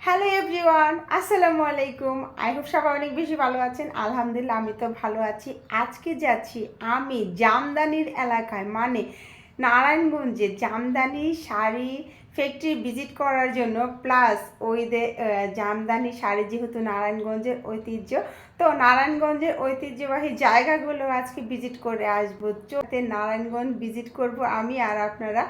Hello everyone, আসসালামু আলাইকুম। I hope সবাই অনেক বেশি ভালো আছেন। আলহামদুলিল্লাহ আমি তো ভালো আছি। আজকে যাচ্ছি আমি জামদানির এলাকায়, মানে নারায়ণগঞ্জে জামদানি শাড়ি ফ্যাক্টরি ভিজিট করার জন্য। প্লাস জামদানি শাড়ি যেহেতু নারায়ণগঞ্জের ঐতিহ্য, তো নারায়ণগঞ্জের ঐতিহ্যবাহী জায়গাগুলো আজকে ভিজিট করে আসবো। নারায়ণগঞ্জ ভিজিট করব আমি, আর আপনারা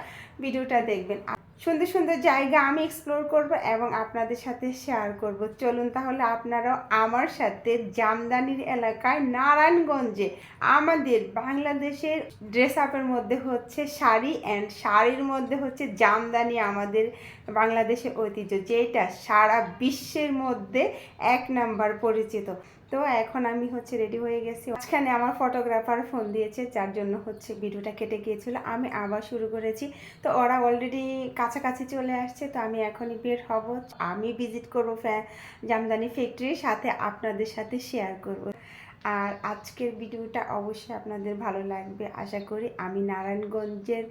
ভিডিওটা দেখবেন। সুন্দর সুন্দর জায়গা আমি এক্সপ্লোর করব এবং আপনাদের সাথে শেয়ার করব। চলুন তাহলে আপনারাও আমার সাথে জামদানির এলাকায় নারায়ণগঞ্জে, আমাদের বাংলাদেশের ড্রেস আপের মধ্যে হচ্ছে শাড়ি, অ্যান্ড শাড়ির মধ্যে হচ্ছে জামদানি, আমাদের বাংলাদেশের ঐতিহ্য, যেটা সারা বিশ্বের মধ্যে 1 নাম্বার পরিচিত। তো এখন আমি হচ্ছে রেডি হয়ে গেছি। মাঝখানে আমার ফটোগ্রাফার ফোন দিয়েছে, যার জন্য হচ্ছে ভিডিওটা কেটে গিয়েছিল। আমি আবার শুরু করেছি। তো ওরা অলরেডি কাছাকাছি চলে আসছে, তো আমি এখনই বের হব। আমি ভিজিট করবো জামদানি ফ্যাক্টরির সাথে, আপনাদের সাথে শেয়ার করব। আর আজকের ভিডিওটা অবশ্যই আপনাদের ভালো লাগবে আশা করি। আমি নারায়ণগঞ্জের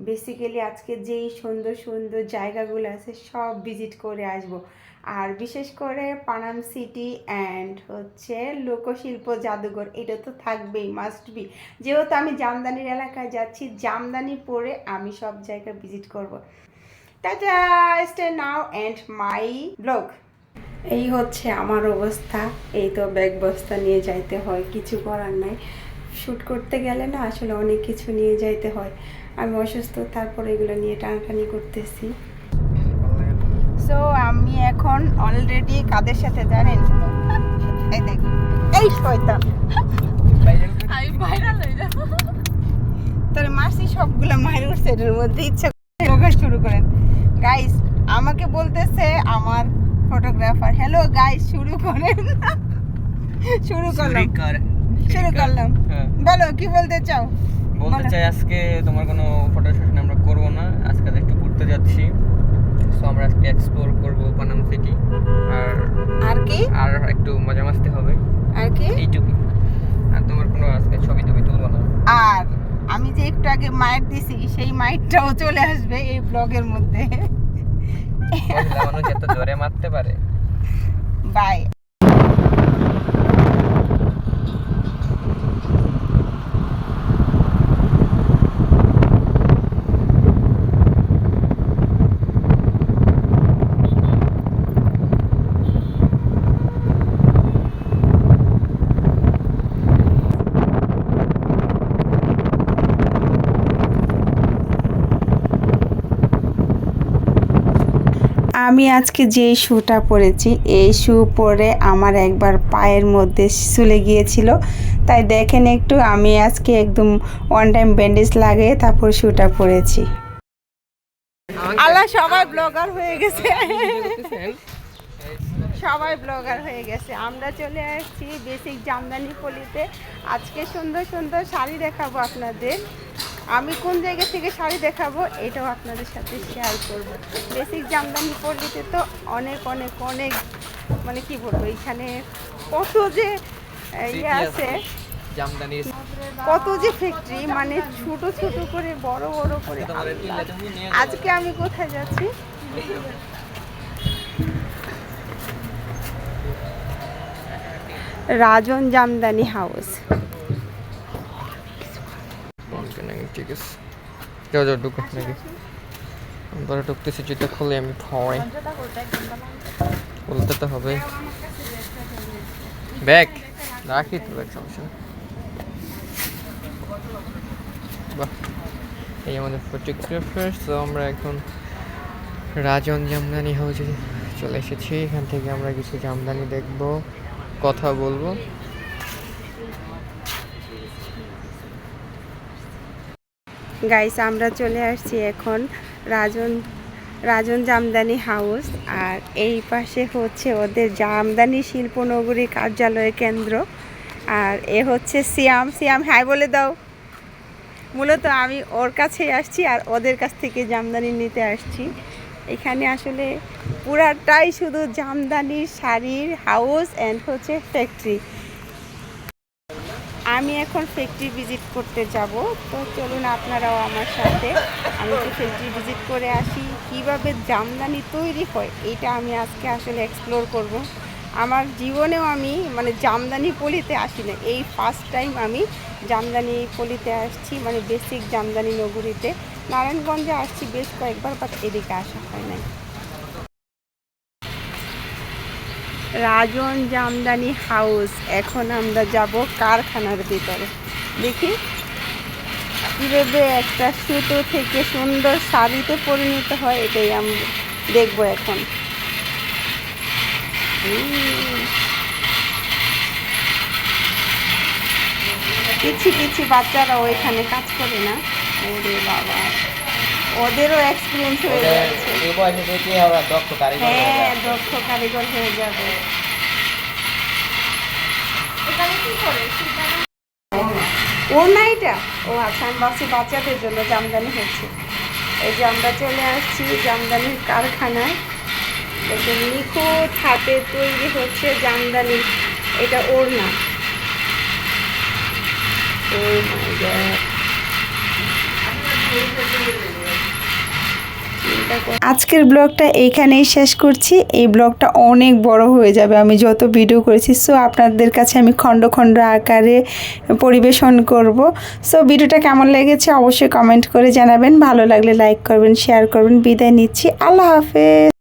বেসিক্যালি আজকে যেই সুন্দর সুন্দর জায়গাগুলো আছে সব ভিজিট করে আসব। আর বিশেষ করে পানাম সিটি অ্যান্ড হচ্ছে লোকশিল্প জাদুঘর, এটা তো থাকবেই, মাস্ট বি। যেহেতু আমি জামদানির এলাকায় যাচ্ছি, জামদানি পরে আমি সব জায়গা ভিজিট করব। Tata, stay now and my blog. এই হচ্ছে আমার অবস্থা। এই তো ব্যাগ বস্তা নিয়ে যাইতে হয়, কিছু করার নাই। শ্যুট করতে গেলে না আসলে অনেক কিছু নিয়ে যাইতে হয়। আমি অসুস্থ, তারপর এগুলো নিয়ে টানাটানি করতেছি। সো আমি এখন অলরেডি কাদের সাথে জানেন, এই দেখ, এই শয়তান আমি ভাইরাল হয়ে যাব। তোর মাসি সবগুলো মায়ের উঠছে, এর মধ্যে ইচ্ছা করে শুরু করেন। গাইস আমাকে বলতেছে আমার ফটোগ্রাফার, হ্যালো গাইস শুরু করেন। শুরু করলাম। বলো কি বলতে চাও? বলতে চাই আজকে তোমার কোনো ফটো সেশন আমরা করব না, আজকে একটু ঘুরতে যাচ্ছি। সো আমরা আজকে এক্সপ্লোর করব পানাম সিটি, আর কি, আর একটু মজা মাস্তি হবে, আর কি এইটুকুই। আর তোমার কোনো আজকে ছবি টবি তুলবো না। আর আমি যে একটু আগে মাইট দিছি, সেই মাইটটাও চলে আসবে এই ব্লগের মধ্যে। মানুষ এত জোরে মারতে পারে। বাই। আমি আজকে যে শ্যুটা পরেছি, এই শ্যু পরে আমার একবার পায়ের মধ্যে চলে গিয়েছিল, তাই দেখেন একটু আমি আজকে একদম ওয়ান টাইম ব্যান্ডেজ লাগিয়ে তারপর শ্যুটা পরেছি। আল্লাহ, সবাই ব্লগার হয়ে গেছে, সবাই ব্লগার হয়ে গেছে। আমরা চলে আসছি বেসিক জামদানি পল্লীতে। আজকে সুন্দর সুন্দর শাড়ি দেখাবো আপনাদের। আমি কোন জায়গা থেকে শাড়ি দেখাবো এটাও আপনাদের সাথে শেয়ার করব। বেসিক জামদানি পল্লীতে তো অনেক অনেক অনেক, মানে কি বলবো, এখানে কত যে ইয়ে আছে, কত যে ফ্যাক্টরি, মানে ছোট ছোট করে বড় বড় করে। আজকে আমি কোথায় যাচ্ছি? রাজন জামদানি হাউস। ঠিক আছে, যাও যাও ঢুকো নাকি, আমরা ঢুকতেছি। যেটা খুলে আমি ভয়, বলতে তো হবে। ব্যাগ রাখি তো, ব্যাগ সমস্যা নেই। বাহ, এই আমাদের ফটোগ্রাফার। তো আমরা এখন রাজন জামদানি হাউসে চলে এসেছি। এখান থেকে আমরা কিছু জামদানি দেখব, কথা বলবো। গাইস আমরা চলে আসছি এখন রাজন জামদানি হাউস। আর এই পাশে হচ্ছে ওদের জামদানি শিল্পনগরী কার্যালয় কেন্দ্র। আর এ হচ্ছে সিয়াম হাই বলে দাও। মূলত আমি ওর কাছেই আসছি আর ওদের কাছ থেকে জামদানি নিতে আসছি। এখানে আসলে পুরাটাই শুধু জামদানির শাড়ির হাউস অ্যান্ড হচ্ছে ফ্যাক্টরি। আমি এখন ফ্যাক্টরি ভিজিট করতে যাব। তো চলুন আপনারাও আমার সাথে, আমি একটু ফ্যাক্টরি ভিজিট করে আসি। কিভাবে জামদানি তৈরি হয় এটা আমি আজকে আসলে এক্সপ্লোর করব। আমার জীবনেও আমি মানে জামদানি পলিতে আসি না, এই ফার্স্ট টাইম আমি জামদানি পলিতে আসছি, মানে বেসিক জামদানি নগরীতে। নারায়ণগঞ্জে আসছি বেশ কয়েকবার, বাট এদিকে আসা হয় নাই। রাজন জামদানি হাউস, এখন আমরা যাব কারখানার ভিতরে। দেখি কীভাবে একটা সুতো থেকে সুন্দর শাড়িতে পরিণত হয়, এটাই আমি দেখবো এখন। কিছু কিছু বাচ্চারাও এখানে কাজ করে না, ওরে বাবা, ওদেরও এক্সপিরিয়েন্স হয়ে যাচ্ছে। হ্যাঁ, দক্ষ কারিগর হয়ে যাবে। ওর না এটা? ও আচ্ছা, আমি ভাবছি বাচ্চাদের জন্য জামদানি হচ্ছে। এই যে আমরা চলে আসছি জামদানির কারখানায়। দেখুন নিখুঁত হাতে তৈরি হচ্ছে জামদানি। এটা ওড়না। ও মাই গড। আজকের ব্লগটা এইখানেই শেষ করছি। এই ব্লগটা অনেক বড় হয়ে যাবে আমি যত ভিডিও করেছি। সো আপনাদের কাছে আমি খণ্ড খণ্ড আকারে পরিবেশন করব। সো ভিডিওটা কেমন লেগেছে অবশ্যই কমেন্ট করে জানাবেন। ভালো লাগলে লাইক করবেন, শেয়ার করবেন। বিদায় নিচ্ছি, আল্লাহ হাফেজ।